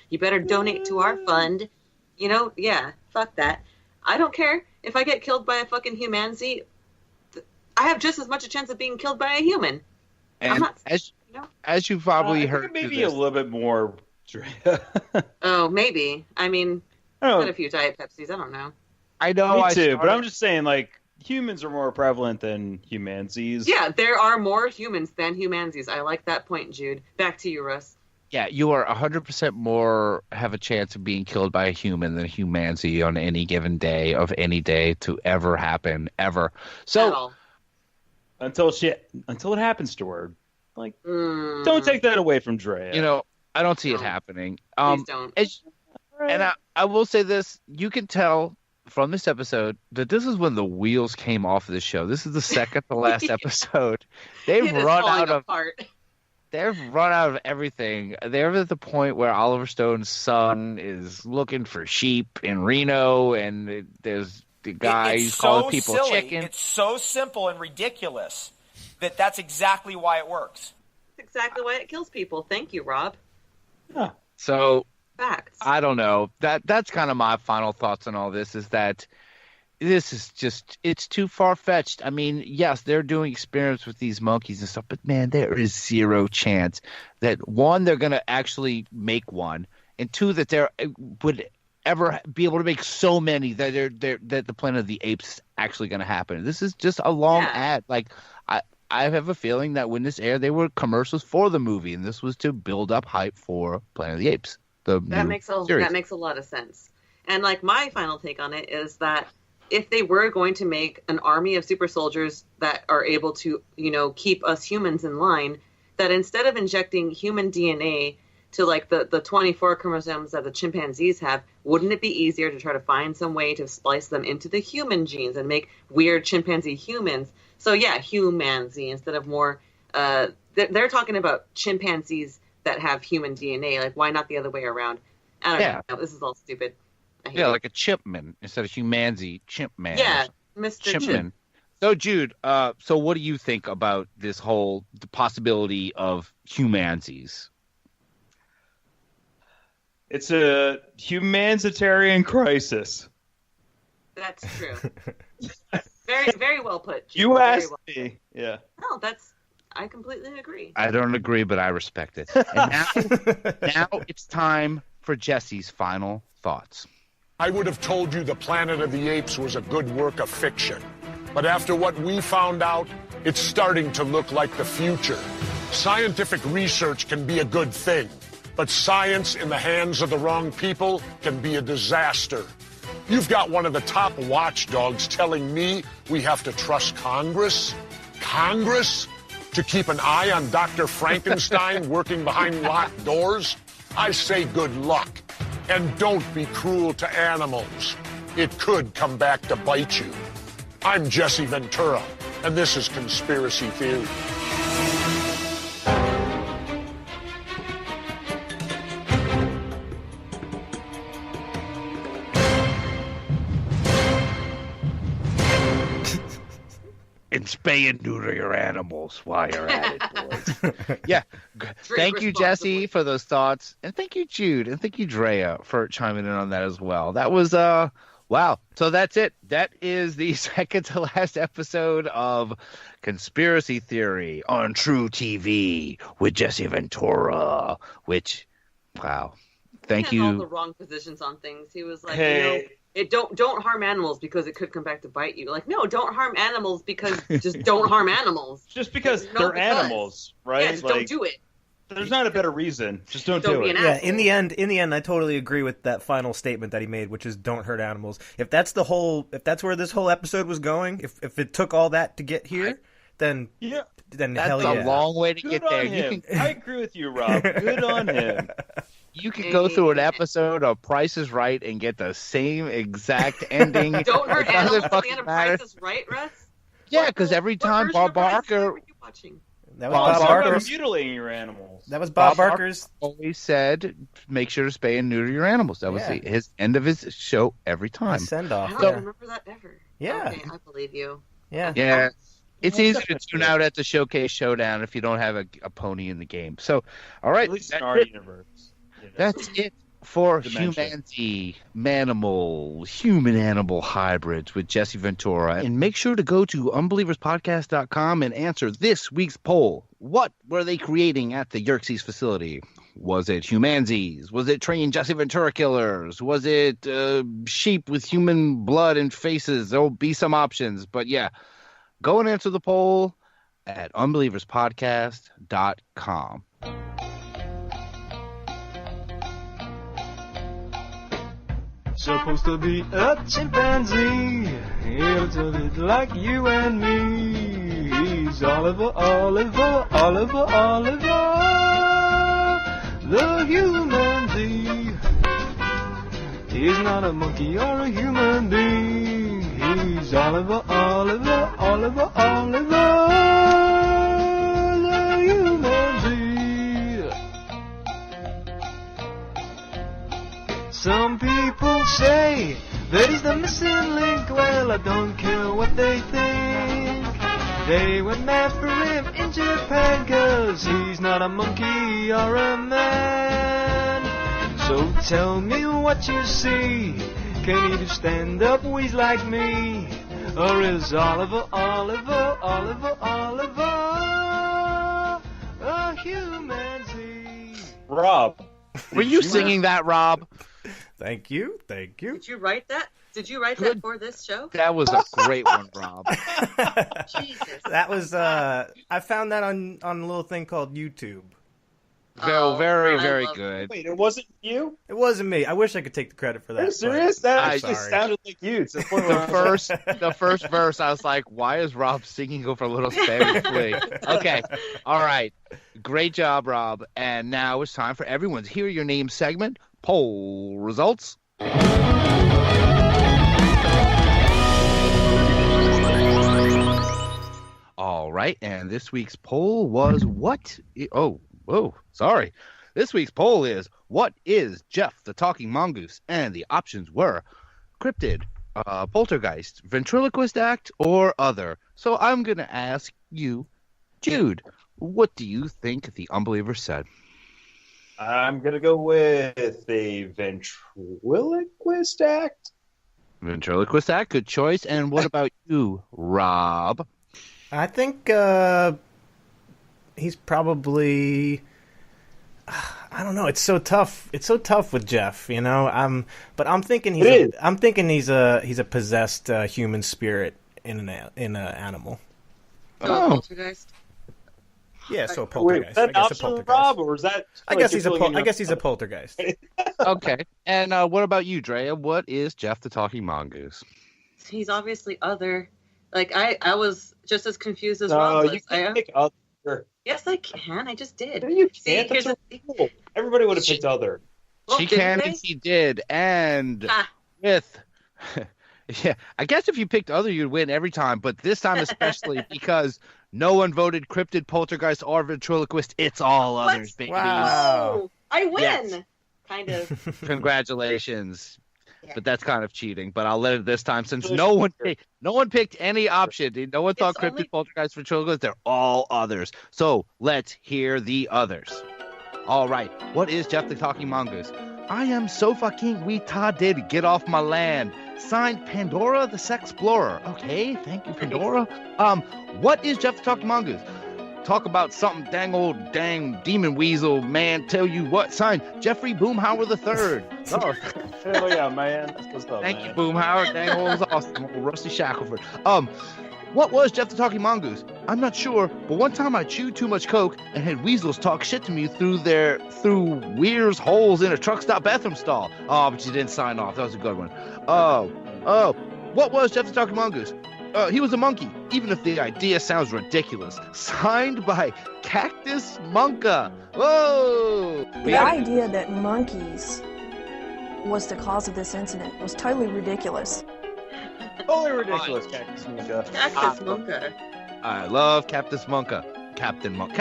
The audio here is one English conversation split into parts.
You better donate to our fund. Yeah, fuck that. I don't care if I get killed by a fucking Humanzee. I have just as much a chance of being killed by a human. I'm And not, you know. as you probably I think heard through maybe a this, little bit more. Oh, maybe. I mean, Oh, had a few Diet Pepsis. I don't know. I know me I too, but started. I'm just saying, like, humans are more prevalent than Humanzees. Yeah, there are more humans than Humanzees. I like that point, Jude. Back to you, Russ. Yeah, you are 100% more have a chance of being killed by a human than a humanzee on any given day of any day to ever happen ever. At So all. Until it happens to her. Like, don't take that away from Drea. I don't see it No. happening. Please don't. And I will say this: you can tell from this episode that this is when the wheels came off of the show. This is the second to last episode. They've It is run falling out of. apart. They've run out of everything. They're at the point where Oliver Stone's son is looking for sheep in Reno, and there's the guy who's calling people silly. chicken. It's so simple and ridiculous that's exactly why it works. That's exactly why it kills people. Thank you, Rob. Huh. So Facts. I don't know. That's kind of my final thoughts on all this. Is that this is just it's too far fetched. I mean, yes, they're doing experiments with these monkeys and stuff, but man, there is zero chance that one, they're gonna actually make one, and two, that they would ever be able to make so many that that the Planet of the Apes is actually gonna happen. This is just a long ad. Like I have a feeling that when this aired, they were commercials for the movie, and this was to build up hype for Planet of the Apes. That makes a lot of sense. And like my final take on it is that if they were going to make an army of super soldiers that are able to, keep us humans in line, that instead of injecting human DNA to like the 24 chromosomes that the chimpanzees have, wouldn't it be easier to try to find some way to splice them into the human genes and make weird chimpanzee humans? So yeah, Humanzee instead of more. They're talking about chimpanzees that have human DNA. Like, why not the other way around? I don't know. This is all stupid. Like a chipman instead of Humanzee, chimpman. Yeah, Mr. Chimpman. So Jude, so what do you think about this whole the possibility of Humanzees? It's a humanitarian crisis. That's true. Very, very well put. Jude. You asked me. Yeah. No, I completely agree. I don't agree, but I respect it. And now it's time for Jesse's final thoughts. I would have told you the Planet of the Apes was a good work of fiction. But after what we found out, it's starting to look like the future. Scientific research can be a good thing, but science in the hands of the wrong people can be a disaster. You've got one of the top watchdogs telling me we have to trust Congress? Congress? To keep an eye on Dr. Frankenstein working behind locked doors? I say good luck. And don't be cruel to animals. It could come back to bite you. I'm Jesse Ventura, and this is Conspiracy Theory. And spay and neuter your animals while you're at it, boys. Yeah. Thank you, Jesse, for those thoughts. And thank you, Jude. And thank you, Drea, for chiming in on that as well. That was, wow. So that's it. That is the second to last episode of Conspiracy Theory on True TV with Jesse Ventura, which, wow. Thank you. All the wrong positions on things. He was like, don't harm animals because it could come back to bite you. Like, no, don't harm animals because just don't harm animals. Just because they're animals, right? Yeah, just don't do it. There's not a better reason. Just don't do it. Yeah, in the end, I totally agree with that final statement that he made, which is don't hurt animals. If that's where this whole episode was going, if it took all that to get here, then that's hell yeah. a long way to get there. I agree with you, Rob. Good on him. You could go through an episode of Price is Right and get the same exact ending. Don't hurt animals at the end of Price is Right, Russ? Yeah, because every time Bob Barker... That was Bob Barker's... mutilating your animals. That was Bob Barker's... always said, make sure to spay and neuter your animals. That was his end of his show every time. Send-off. I don't remember that ever. Yeah. Okay, I believe you. Yeah. Yeah. It's easy to tune out at the Showcase Showdown if you don't have a pony in the game. So, all right. At least in our universe. That's it for Dementia. Humanzee, Manimal, human-animal hybrids with Jesse Ventura. And make sure to go to unbelieverspodcast.com and answer this week's poll. What were they creating at the Yerkes Facility? Was it Humanzees? Was it trained Jesse Ventura killers? Was it sheep with human blood and faces? There'll be some options. But yeah, go and answer the poll at unbelieverspodcast.com. Supposed to be a chimpanzee, it like you and me. He's Oliver, Oliver, Oliver, Oliver, the Humanzee. He's not a monkey or a human being. He's Oliver, Oliver, Oliver, Oliver, the Humanzee. Some people say that he's the missing link. Well, I don't care what they think. They went mad for him in Japan, 'cause he's not a monkey or a man. So tell me what you see. Can he do stand-up wheeze like me? Or is Oliver, Oliver, Oliver, Oliver a Humanzee? Rob, Were you singing that, Rob? Thank you. Thank you. Did you write that? Did you write Good. that for this show? That was a great one, Rob. Jesus. That was I found that on a little thing called YouTube. Oh, Very, I very love- good. wait, it wasn't you? It wasn't me. I wish I could take the credit for that. Are you but serious? That I'm actually sorry. sounded like you. It's the The first verse, I was like, why is Rob singing over a little Spanish flea? Okay, all right. Great job, Rob. And now it's time for everyone's Hear Your Name segment. Poll results. All right, and this week's poll was sorry. This week's poll is, what is Jeff the Talking Mongoose? And the options were cryptid, poltergeist, ventriloquist act, or other. So I'm going to ask you, Jude, what do you think the unbeliever said? I'm going to go with the ventriloquist act. Ventriloquist act, good choice. And what about you, Rob? I think he's probably. I don't know. It's so tough. It's so tough with Jeff, you know. But I'm thinking he's a possessed human spirit in an animal. Oh. Poltergeist? Yeah, so a Wait, poltergeist. is that an I guess a option, poltergeist. Rob, or is that? I guess he's a poltergeist. Okay. And what about you, Drea? What is Jeff the Talking Mongoose? He's obviously other. Like, I was just as confused as No, Rob was. you can't pick other. Yes, I can. I just did. No, you See, can't. That's here's a rule. Everybody would have picked other. Well, She didn't can they? and she did. And Ah. with... Yeah, I guess if you picked other, you'd win every time. But this time especially because no one voted cryptid, poltergeist, or ventriloquist. It's all What? others, baby. Wow. Oh, I win. Yes. Kind of. Congratulations. Yeah. But that's kind of cheating. But I'll let it this time since no one picked any option. No one thought It's cryptid, only- poltergeist, ventriloquist. They're all others. So let's hear the others. All right. What is Jeff the Talking Mongoose? I am so fucking retarded. Get off my land. Signed, Pandora the Sexplorer. Okay, thank you, Pandora. What is Jeff the Talking Mongoose? Talk about something dang demon weasel, man. Tell you what. Signed, Jeffrey Boomhauer III. Oh, Hell yeah, man. That's what's up, thank man. you, Boomhauer. Dang, was awesome. Old Rusty Shackelford. What was Jeff the Talking Mongoose? I'm not sure, but one time I chewed too much coke and had weasels talk shit to me through Weir's holes in a truck stop bathroom stall. Oh, but you didn't sign off. That was a good one. What was Jeff the Talking Mongoose? He was a monkey, even if the idea sounds ridiculous. Signed by Cactus Monka. Whoa! The idea that monkeys was the cause of this incident was totally ridiculous. Totally ridiculous, Cactus Ninja. Cactus Monka. I love Cactus Monka. Cactus Monka.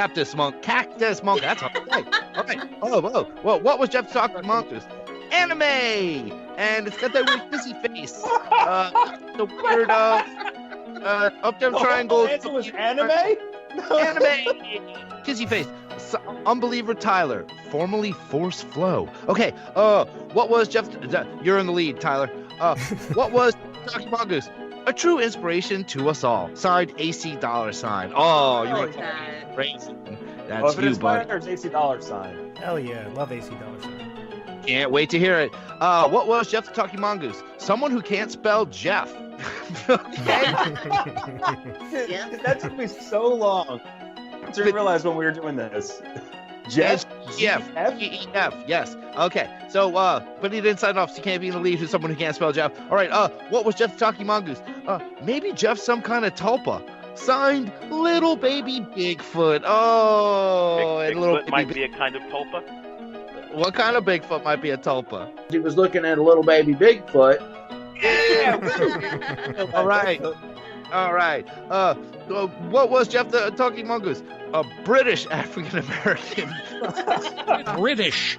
That's all right. All right. Oh. Well, what was Jeff Talking Mongoose? Anime, and it's got that weird kissy face. The weird up down triangle. The answer was anime. Anime, kissy face. Unbeliever Tyler, formerly Force Flow. Okay, what was Jeff? You're in the lead, Tyler. What was Talking Mongoose? A true inspiration to us all. Signed, AC $. Oh, you're crazy. That's if it you, bud. inspires AC $. Hell yeah, love AC $. Can't wait to hear it. What was Jeff the Talking Mongoose? Someone who can't spell Jeff. Okay. Yeah. That took me so long to realize when we were doing this. Jeff? Jeff. G-E-F. Yes. Okay. So, put it inside off so you can't be in the lead who's someone who can't spell Jeff. All right. What was Jeff the Talking Mongoose? Maybe Jeff's some kind of tulpa. Signed, Little Baby Bigfoot. Oh, and little Bigfoot might be a kind of tulpa. What kind of Bigfoot might be a tulpa? He was looking at a little baby Bigfoot. Yeah. All right. What was Jeff the Talking Mongoose? A British African American. British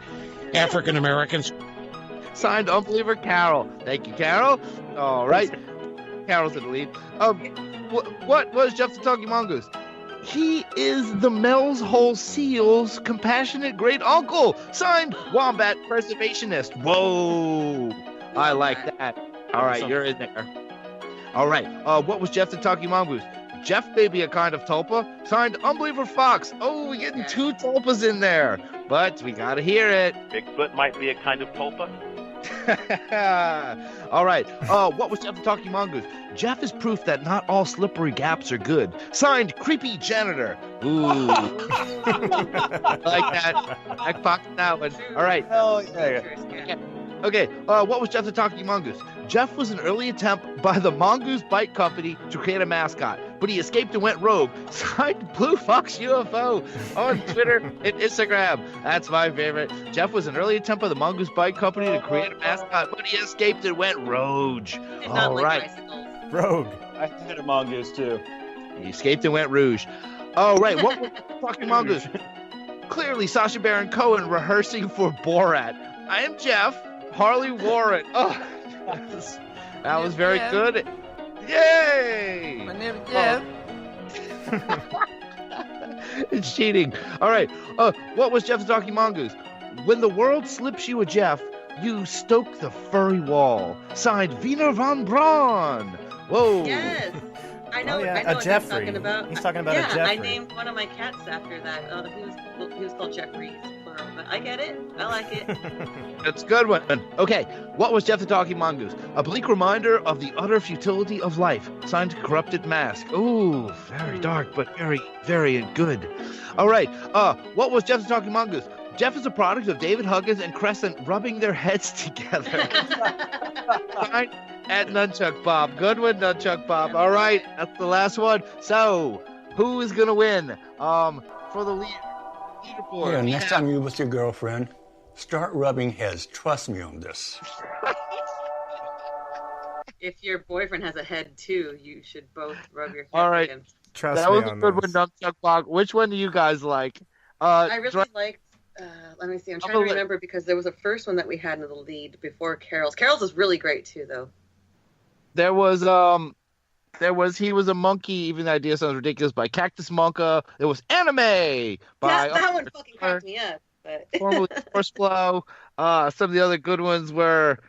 African Americans. Signed, Unbeliever Carol. Thank you, Carol. All right. Carol's in the lead. What was Jeff the Talking Mongoose? He is the Mel's Hole Seal's compassionate great uncle. Signed, Wombat Preservationist. Whoa. I like that. All right, you're in there. All right. What was Jeff the Talking Mongoose? Jeff may be a kind of tulpa. Signed, Unbeliever Fox. Oh, we're getting 2 tulpas in there, but we gotta hear it. Bigfoot might be a kind of tulpa. All right. What was Jeff the Talking Mongoose? Jeff is proof that not all slippery gaps are good. Signed, Creepy Janitor. Ooh. I like that. I popped that one. All right. Hell yeah. Okay. What was Jeff the Talking Mongoose? Jeff was an early attempt by the Mongoose Bike Company to create a mascot, but he escaped and went rogue. Signed, Blue Fox UFO on Twitter and Instagram. That's my favorite. Jeff was an early attempt by the Mongoose Bike Company to create a mascot, but he escaped and went rogue. All right. Rogue. I had a mongoose too. He escaped and went rouge. All right. What was Talking Mongoose? Clearly, Sacha Baron Cohen rehearsing for Borat. I am Jeff. Harley Warren. Oh, that was very good. Yay! My name is Jeff. It's cheating. All right. What was Jeff the Talking Mongoose? When the world slips you a Jeff, you stoke the furry wall. Signed, Wiener von Braun. Whoa. Yes. I know. Oh, yeah. I know A what Jeffrey. he's talking about. He's talking about a yeah, Jeffrey. I named one of my cats after that. He was called Jeffrey, plural, but I get it. I like it. That's a good one. Okay, what was Jeff the Talking Mongoose? A bleak reminder of the utter futility of life. Signed, Corrupted Mask. Ooh, very dark, but very, very good. All right, what was Jeff the Talking Mongoose? Jeff is a product of David Huggins and Crescent rubbing their heads together. Signed, at Nunchuck Bob. Good one, Nunchuck Bob. All right, that's the last one. So, who is going to win for the leaderboard? Yeah, next time you're with your girlfriend, start rubbing heads. Trust me on this. If your boyfriend has a head too, you should both rub your head. All right. Against. Trust that me was a on good this. one, Nunchuck Bob. Which one do you guys like? I really liked. Let me see. I'm trying to remember because there was a first one that we had in the lead before Carol's. Carol's was really great too, though. He was a monkey. Even the idea sounds ridiculous. By Cactus Monka. There was Anime by that one fucking cracked me up. But formerly First Flow. Some of the other good ones were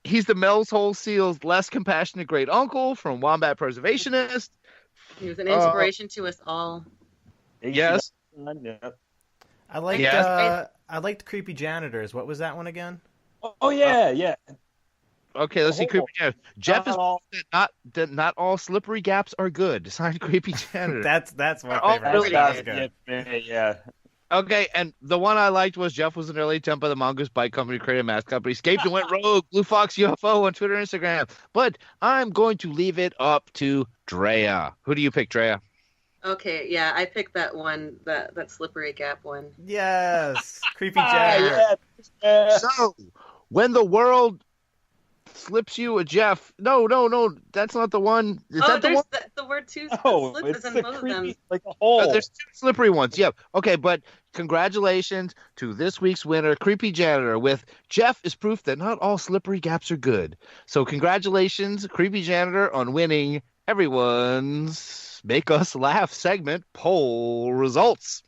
he's the Mel's Hole Seal's less compassionate great uncle from Wombat Preservationist. He was an inspiration to us all. Yes. I liked Creepy Janitors. What was that one again? Oh yeah. Okay, let's see. Creepy Janitor. Jeff is not all slippery gaps are good. Signed, Creepy Janitor. that's my favorite. That was good. Yeah. Okay, and the one I liked was Jeff was an early attempt by the Mongoose Bike Company to create a mascot, but he escaped and went rogue. Blue Fox UFO on Twitter and Instagram. But I'm going to leave it up to Drea. Who do you pick, Drea? Okay, yeah, I picked that one, that slippery gap one. Yes, Creepy Janitor. So, when the world slips you a Jeff. No, that's not the one. Is that the one? The word two slip it's is in the both creepy, of them. like a hole. There's two slippery ones. Yeah. Okay, but congratulations to this week's winner, Creepy Janitor, with Jeff is proof that not all slippery gaps are good. So congratulations, Creepy Janitor, on winning everyone's Make Us Laugh segment poll results.